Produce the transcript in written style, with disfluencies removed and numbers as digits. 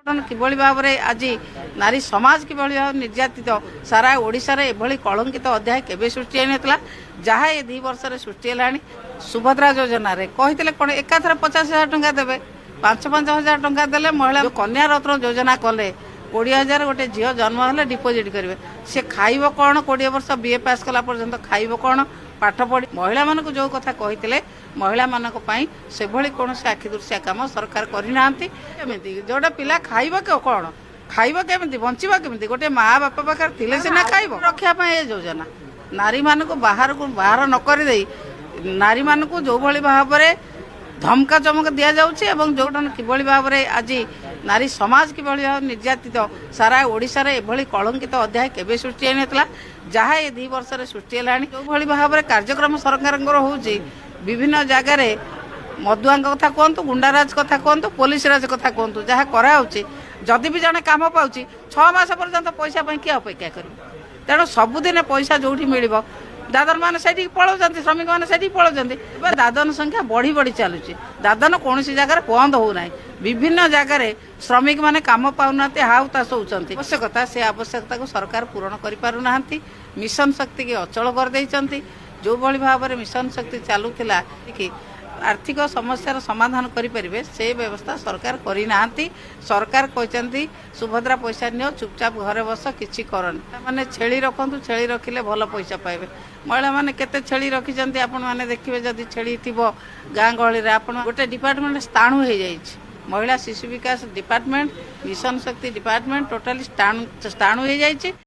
किभली भाव में आज नारी समाज किभली भाव निर्यातित सारा ओडिशा रे एभली कलंकित अध्याय केबे सृष्टि होइनतला जहाँ ये 2 वर्ष सृष्टि है। सुभद्रा योजना रे कहितले कोन एकाथर 50,000 टंका देबे 5,000 टंका देले महिला कन्या रत्न योजना कले 20,000 गोटे झील जन्म हेले डिपोजिट करेंगे से खाइब कौन 20 वर्ष बीए पास कला पर्यंत खाइब कौन पाठ पढ़ी महिला मानक जो कथा कही महिला मानक पई से भली कौन से आखि दृश्या काम सरकार करना जोटा पिला खाइब कौन खाइब केमिति बंचिबा केमिति गोटे माँ बापा पाखर थिले सिना खाइब रक्षा पाए योजना नारी मानक बाहर को बाहर न कर दे नारी मानक जो भली भाव में धमका चमक दि जाउछि एवं जोटा किभली भाव में आज नारी समाज किभली भाव निर्यातित सारा ओडिशा रे एभली कलंकित अध्याय केबे सृष्टि होइनतला जहाँ ये 2 वर्ष सृष्टि है। जो भली भाव में कार्यक्रम सरकार होउछि विभिन्न जगार मदुआ कथा कहतु गुंडाराज कथा कहतु पुलिस राज कथा कहतु जहाँ कराऊँच जदि भी जड़े कम पाऊँ 6 मास पर्यंत पैसा किए अपेक्षा कर तेणु सबुदिन पैसा जो मिल दादन मैंने से पलाउं श्रमिक मैंने से पलाउं दादन संख्या बढ़ी बढ़ी चलुची दादन कौन जगार बंद होना विभिन्न जगार श्रमिक मैंने कम पाऊना हाउ तास होती आवश्यकता से आवश्यकता को सरकार पूरण करना मिशन शक्ति की अचल कर जो भली भाव में मिशन शक्ति चलूला कि आर्थिक समस्यार समाधान करें से व्यवस्था सरकार करना सरकार कहते सुभद्रा पैसा नियो चुपचाप घरे बस किसी करनी मैंने छेली रखु छेली रखिले भल पैसा पाइबे महिला मैंने केते छेली रखिंट आपण मैंने देखिए जदि छेली थी गाँ गहली आप गोटे डिपार्टमेंट स्थाणु हो जाइए महिला शिशु विकास डिपार्टमेंट मिशन शक्ति डिपार्टमेंट टोटाली स्थाणु हो जाइए।